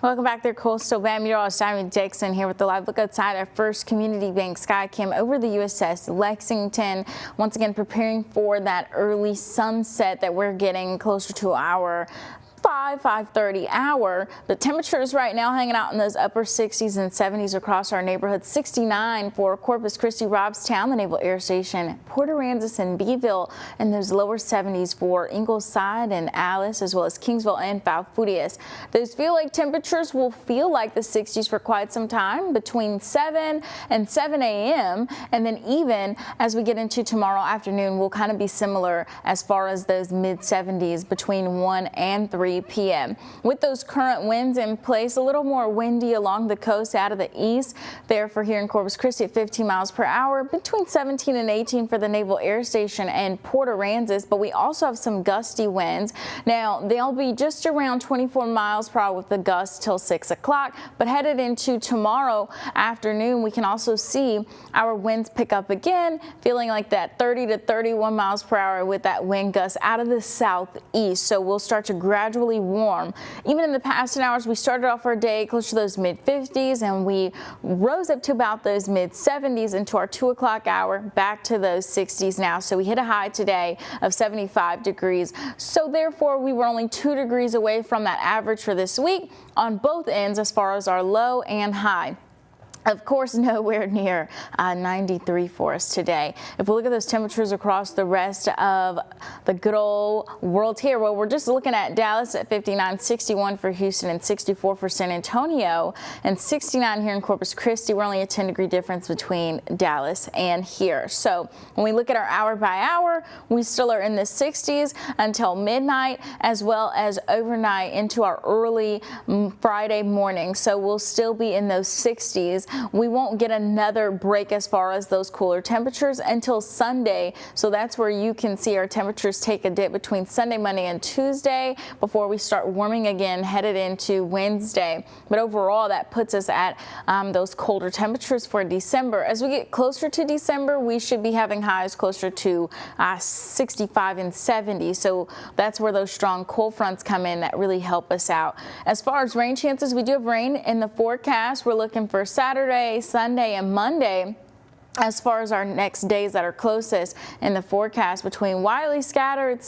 Welcome back there, Coastal Band Meteorologist Diamond Dixon here with the live look outside our First Community Bank sky cam over the USS Lexington. Once again, preparing for that early sunset that we're getting closer to our 5:30 hour. The temperatures right now hanging out in those upper 60s and 70s across our neighborhood. 69 for Corpus Christi, Robstown, the Naval Air Station, Port Aransas and Beeville, and those lower 70s for Ingleside and Alice, as well as Kingsville and Falfurrias. Those feel like temperatures will feel like the 60s for quite some time, between 7 and 7 a.m. and then even as we get into tomorrow afternoon, will kind of be similar as far as those mid 70s between 1 and 3 p.m. With those current winds in place, a little more windy along the coast out of the east. Therefore, here in Corpus Christi at 15 miles per hour, between 17 and 18 for the Naval Air Station and Port Aransas. But we also have some gusty winds. Now, they'll be just around 24 miles per hour with the gusts till 6 o'clock. But headed into tomorrow afternoon, we can also see our winds pick up again, feeling like that 30 to 31 miles per hour with that wind gust out of the southeast. So we'll start to gradually warm. Even in the past 10 hours, we started off our day close to those mid 50s and we rose up to about those mid 70s into our 2 o'clock hour, back to those 60s now. So we hit a high today of 75 degrees. So therefore, we were only 2 degrees away from that average for this week on both ends as far as our low and high. Of course, nowhere near 93 for us today. If we look at those temperatures across the rest of the good old world here, well, we're just looking at Dallas at 59, 61 for Houston, and 64 for San Antonio, and 69 here in Corpus Christi. We're only a 10-degree difference between Dallas and here. So when we look at our hour by hour, we still are in the 60s until midnight, as well as overnight into our early Friday morning. So we'll still be in those 60s. We won't get another break as far as those cooler temperatures until Sunday. So that's where you can see our temperatures take a dip between Sunday, Monday, and Tuesday before we start warming again headed into Wednesday. But overall, that puts us at those colder temperatures for December. As we get closer to December, we should be having highs closer to 65 and 70. So that's where those strong cold fronts come in that really help us out. As far as rain chances, we do have rain in the forecast. We're looking for Saturday, Sunday, and Monday. As far as our next days that are closest in the forecast, between widely scattered,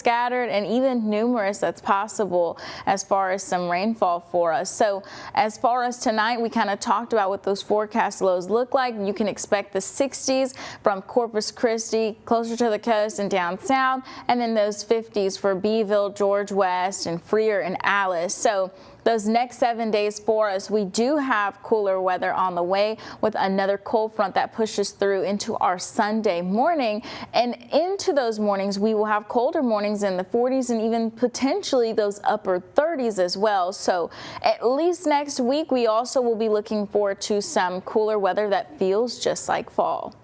and even numerous that's possible as far as some rainfall for us. So as far as tonight, we kind of talked about what those forecast lows look like. You can expect the 60s from Corpus Christi, closer to the coast and down south, and then those 50s for Beeville, George West, and Freer and Alice. So those next 7 days for us, we do have cooler weather on the way with another cold front that pushes through into our Sunday morning. And into those mornings, we will have colder mornings in the 40s and even potentially those upper 30s as well. So at least next week, we also will be looking forward to some cooler weather that feels just like fall.